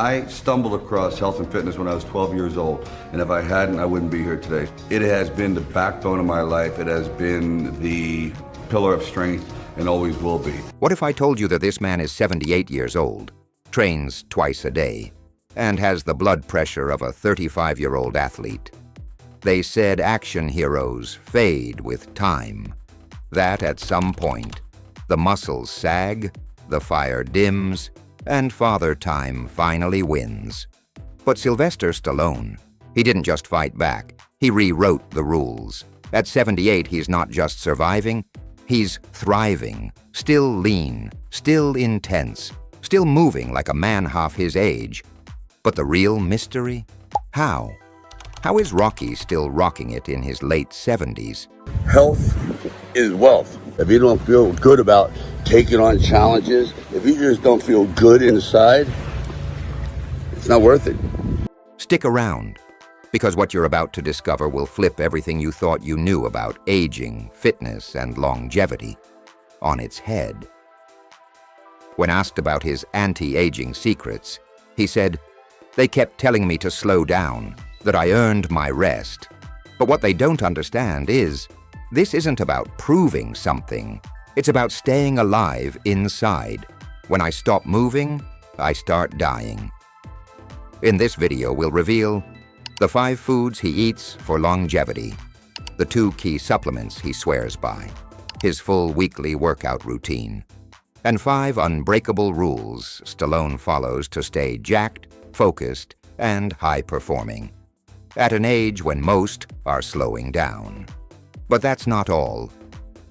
I stumbled across health and fitness when I was 12 years old, and if I hadn't, I wouldn't be here today. It has been the backbone of my life. It has been the pillar of strength and always will be. What if I told you that this man is 78 years old, trains twice a day, and has the blood pressure of a 35-year-old athlete? They said action heroes fade with time, that at some point, the muscles sag, the fire dims, and Father Time finally wins. But Sylvester Stallone, he didn't just fight back, he rewrote the rules. At 78, he's not just surviving, he's thriving, still lean, still intense, still moving like a man half his age. But the real mystery? How? How is Rocky still rocking it in his late 70s? Health is wealth. If you don't feel good about taking on challenges, if you just don't feel good inside, it's not worth it. Stick around, because what you're about to discover will flip everything you thought you knew about aging, fitness, and longevity on its head. When asked about his anti-aging secrets, he said, "They kept telling me to slow down, that I earned my rest. But what they don't understand is, this isn't about proving something. It's about staying alive inside. When I stop moving, I start dying." In this video, we'll reveal the 5 foods he eats for longevity, the 2 key supplements he swears by, his full weekly workout routine, and 5 unbreakable rules Stallone follows to stay jacked, focused, and high-performing, at an age when most are slowing down. But that's not all.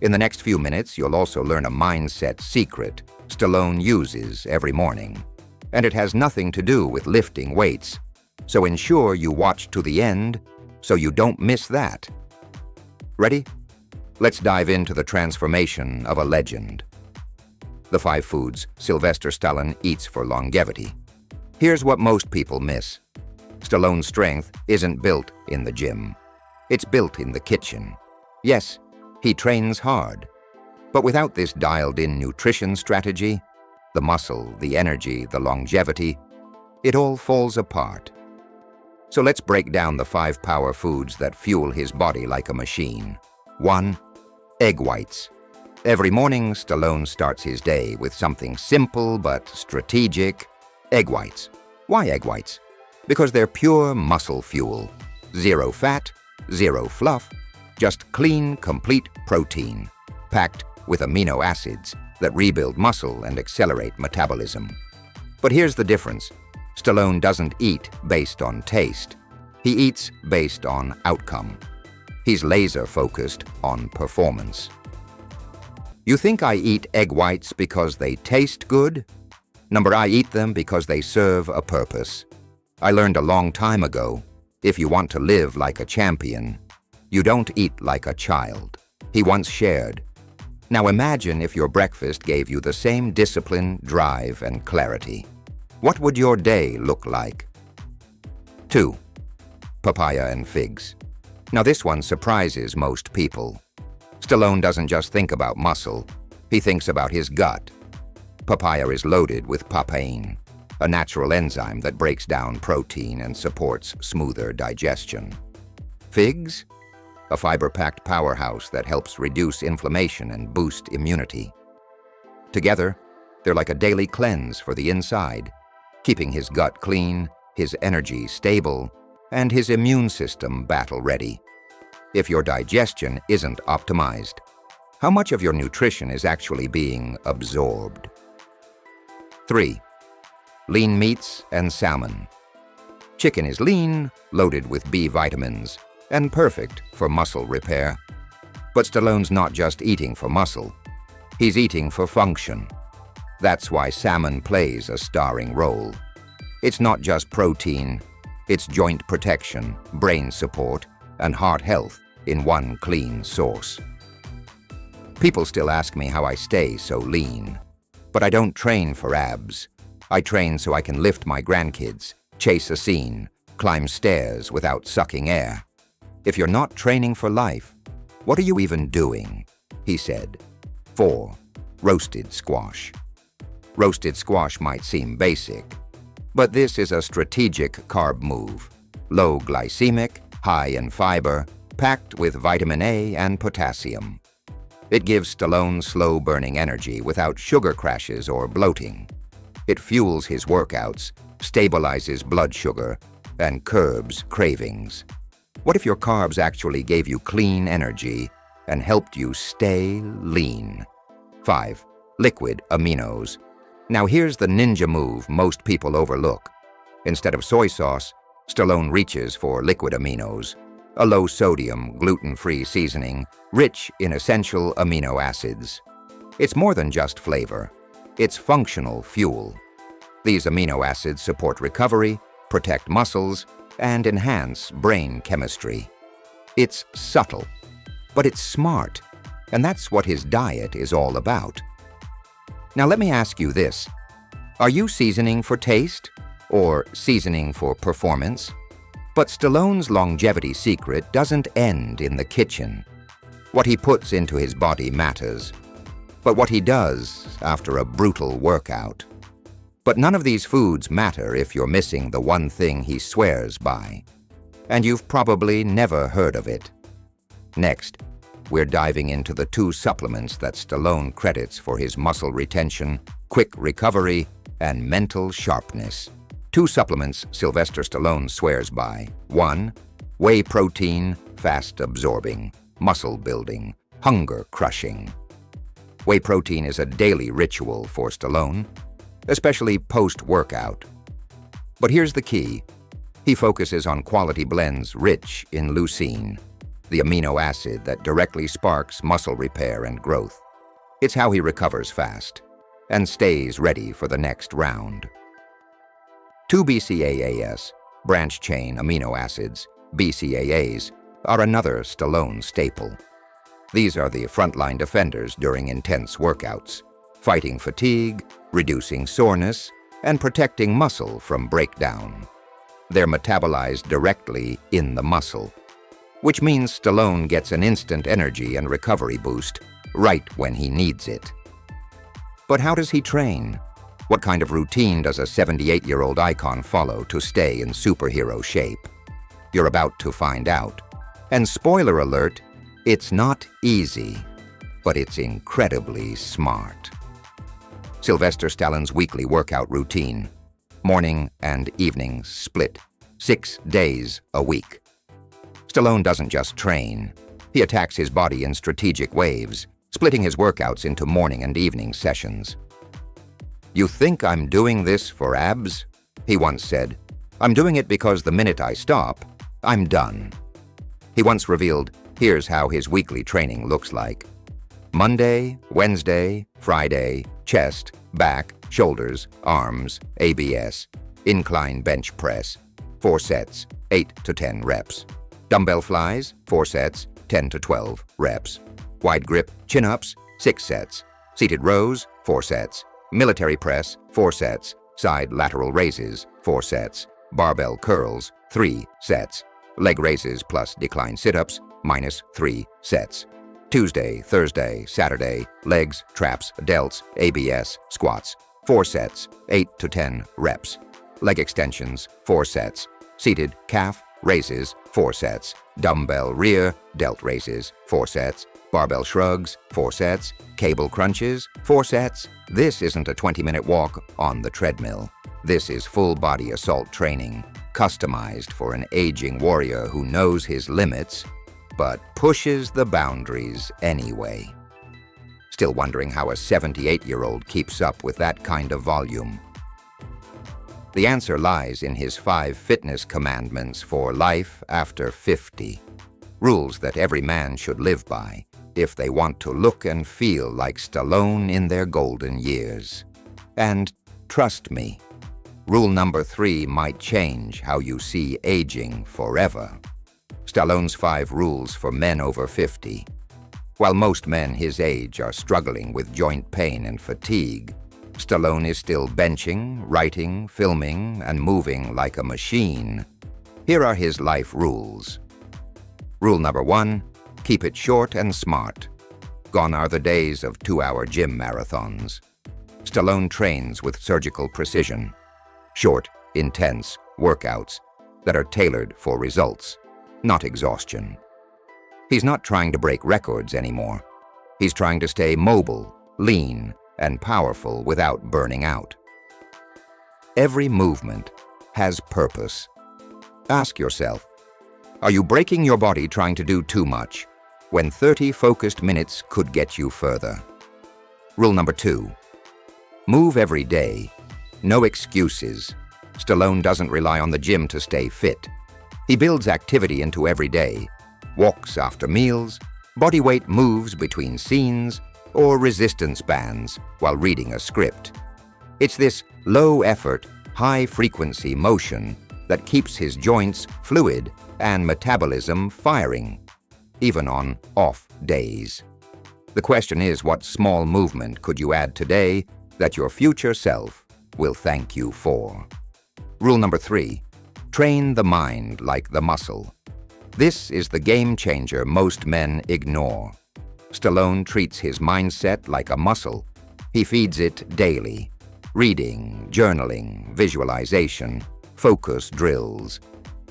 In the next few minutes, you'll also learn a mindset secret Stallone uses every morning. And it has nothing to do with lifting weights, so ensure you watch to the end so you don't miss that. Ready? Let's dive into the transformation of a legend. The 5 foods Sylvester Stallone eats for longevity. Here's what most people miss. Stallone's strength isn't built in the gym. It's built in the kitchen. Yes, he trains hard. But without this dialed-in nutrition strategy, the muscle, the energy, the longevity, it all falls apart. So let's break down the 5 power foods that fuel his body like a machine. 1. Egg whites. Every morning, Stallone starts his day with something simple but strategic. Egg whites. Why egg whites? Because they're pure muscle fuel. 0 fat, 0 fluff, just clean, complete protein, packed with amino acids that rebuild muscle and accelerate metabolism. But here's the difference. Stallone doesn't eat based on taste. He eats based on outcome. He's laser-focused on performance. You think I eat egg whites because they taste good? I eat them because they serve a purpose. I learned a long time ago, if you want to live like a champion, you don't eat like a child. He once shared. Now imagine if your breakfast gave you the same discipline, drive, and clarity. What would your day look like? 2. Papaya and figs. Now this one surprises most people. Stallone doesn't just think about muscle, he thinks about his gut. Papaya is loaded with papain, a natural enzyme that breaks down protein and supports smoother digestion. Figs? A fiber-packed powerhouse that helps reduce inflammation and boost immunity. Together, they're like a daily cleanse for the inside, keeping his gut clean, his energy stable, and his immune system battle-ready. If your digestion isn't optimized, how much of your nutrition is actually being absorbed? 3. Lean meats and salmon. Chicken is lean, loaded with B vitamins, and perfect for muscle repair. But Stallone's not just eating for muscle. He's eating for function. That's why salmon plays a starring role. It's not just protein, it's joint protection, brain support, and heart health in one clean source. People still ask me how I stay so lean. But I don't train for abs. I train so I can lift my grandkids, chase a scene, climb stairs without sucking air. If you're not training for life, what are you even doing? He said. 4. Roasted squash. Roasted squash might seem basic, But this is a strategic carb move. Low glycemic, high in fiber, packed with vitamin A and potassium. It gives Stallone slow-burning energy without sugar crashes or bloating. It fuels his workouts, stabilizes blood sugar, and curbs cravings. What if your carbs actually gave you clean energy and helped you stay lean? 5. Liquid aminos. Now here's the ninja move most people overlook. Instead of soy sauce, Stallone reaches for liquid aminos, a low-sodium, gluten-free seasoning rich in essential amino acids. It's more than just flavor. It's functional fuel. These amino acids support recovery, protect muscles, and enhance brain chemistry. It's subtle, but it's smart, and that's what his diet is all about. Now let me ask you this. Are you seasoning for taste or seasoning for performance? But Stallone's longevity secret doesn't end in the kitchen. What he puts into his body matters, but what he does after a brutal workout. But none of these foods matter if you're missing the one thing he swears by. And you've probably never heard of it. Next, we're diving into the 2 supplements that Stallone credits for his muscle retention, quick recovery, and mental sharpness. 2 supplements Sylvester Stallone swears by. 1. Whey protein, fast-absorbing, muscle-building, hunger-crushing. Whey protein is a daily ritual for Stallone, especially post-workout. But here's the key. He focuses on quality blends rich in leucine, the amino acid that directly sparks muscle repair and growth. It's how he recovers fast and stays ready for the next round. 2 BCAAs, branch-chain amino acids, BCAAs, are another Stallone staple. These are the frontline defenders during intense workouts, fighting fatigue, reducing soreness, and protecting muscle from breakdown. They're metabolized directly in the muscle, which means Stallone gets an instant energy and recovery boost right when he needs it. But how does he train? What kind of routine does a 78-year-old icon follow to stay in superhero shape? You're about to find out. And spoiler alert, it's not easy, but it's incredibly smart. Sylvester Stallone's weekly workout routine, morning and evening split, 6 days a week. Stallone doesn't just train. He attacks his body in strategic waves, splitting his workouts into morning and evening sessions. "You think I'm doing this for abs?" he once said. "I'm doing it because the minute I stop, I'm done." He once revealed, here's how his weekly training looks like. Monday, Wednesday, Friday, chest, back, shoulders, arms, ABS, incline bench press, 4 sets, 8 to 10 reps. Dumbbell flies, 4 sets, 10 to 12 reps. Wide grip chin-ups, 6 sets. Seated rows, 4 sets. Military press, 4 sets. Side lateral raises, 4 sets. Barbell curls, 3 sets. Leg raises plus decline sit-ups, -3 sets. Tuesday, Thursday, Saturday, legs, traps, delts, ABS, squats, 4 sets, 8 to 10 reps. Leg extensions, 4 sets. Seated calf raises, 4 sets. Dumbbell rear delt raises, 4 sets. Barbell shrugs, 4 sets. Cable crunches, 4 sets. This isn't a 20-minute walk on the treadmill. This is full-body assault training, customized for an aging warrior who knows his limits, but pushes the boundaries anyway. Still wondering how a 78-year-old keeps up with that kind of volume? The answer lies in his 5 fitness commandments for life after 50. Rules that every man should live by if they want to look and feel like Stallone in their golden years. And trust me, rule number 3 might change how you see aging forever. Stallone's 5 rules for men over 50. While most men his age are struggling with joint pain and fatigue, Stallone is still benching, writing, filming, and moving like a machine. Here are his life rules. Rule number 1, keep it short and smart. Gone are the days of 2-hour gym marathons. Stallone trains with surgical precision. Short, intense workouts that are tailored for results, not exhaustion. He's not trying to break records anymore. He's trying to stay mobile, lean, and powerful without burning out. Every movement has purpose. Ask yourself, are you breaking your body trying to do too much when 30 focused minutes could get you further? Rule number 2, move every day. No excuses. Stallone doesn't rely on the gym to stay fit. He builds activity into every day. Walks after meals, bodyweight moves between scenes, or resistance bands while reading a script. It's this low-effort, high-frequency motion that keeps his joints fluid and metabolism firing, even on off days. The question is, what small movement could you add today that your future self will thank you for? Rule number 3, train the mind like the muscle. This is the game changer most men ignore. Stallone treats his mindset like a muscle. He feeds it daily. Reading, journaling, visualization, focus drills.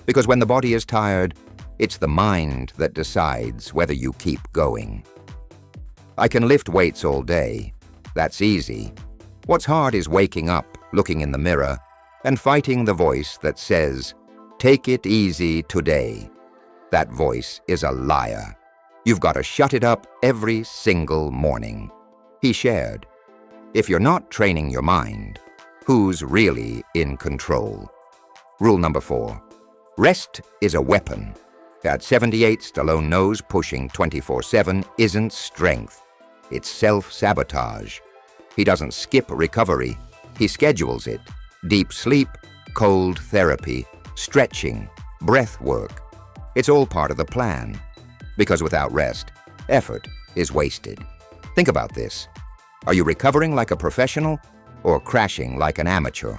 Because when the body is tired, it's the mind that decides whether you keep going. I can lift weights all day. That's easy. What's hard is waking up, looking in the mirror, and fighting the voice that says, "Take it easy today." That voice is a liar. You've got to shut it up every single morning. He shared, if you're not training your mind, who's really in control? Rule number 4, rest is a weapon. At 78, Stallone knows pushing 24/7 isn't strength. It's self-sabotage. He doesn't skip recovery. He schedules it. Deep sleep, cold therapy, stretching, breath work. It's all part of the plan. Because without rest, effort is wasted. Think about this. Are you recovering like a professional or crashing like an amateur?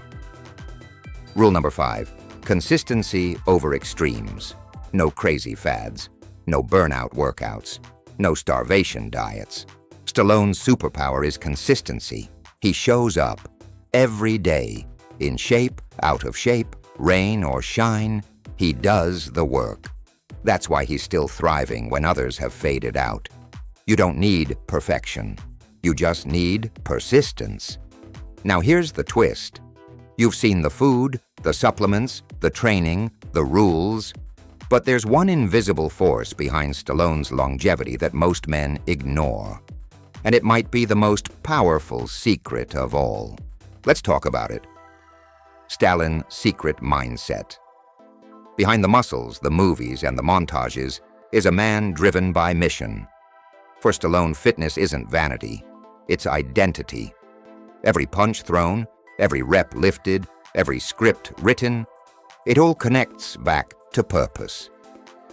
Rule number 5, consistency over extremes. No crazy fads, no burnout workouts, no starvation diets. Stallone's superpower is consistency. He shows up every day, in shape, out of shape, rain or shine. He does the work. That's why he's still thriving when others have faded out. You don't need perfection. You just need persistence. Now here's the twist. You've seen the food, the supplements, the training, the rules, but there's one invisible force behind Stallone's longevity that most men ignore. And it might be the most powerful secret of all. Let's talk about it. Stallone's secret mindset. Behind the muscles, the movies, and the montages is a man driven by mission. For Stallone, fitness isn't vanity, it's identity. Every punch thrown, every rep lifted, every script written, it all connects back to purpose.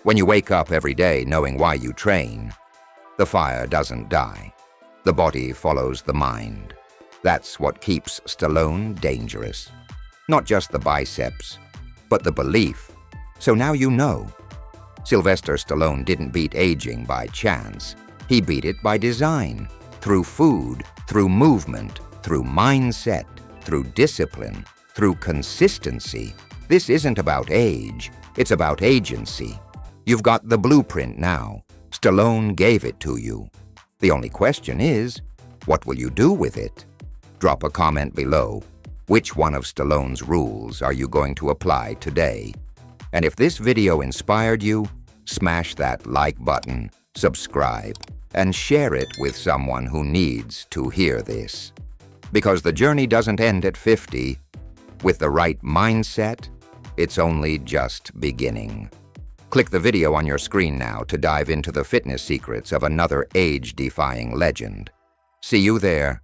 When you wake up every day knowing why you train, the fire doesn't die. The body follows the mind. That's what keeps Stallone dangerous. Not just the biceps, but the belief. So now you know. Sylvester Stallone didn't beat aging by chance. He beat it by design, through food, through movement, through mindset, through discipline, through consistency. This isn't about age, it's about agency. You've got the blueprint now. Stallone gave it to you. The only question is, what will you do with it? Drop a comment below. Which one of Stallone's rules are you going to apply today? And if this video inspired you, smash that like button, subscribe, and share it with someone who needs to hear this. Because the journey doesn't end at 50. With the right mindset, it's only just beginning. Click the video on your screen now to dive into the fitness secrets of another age-defying legend. See you there.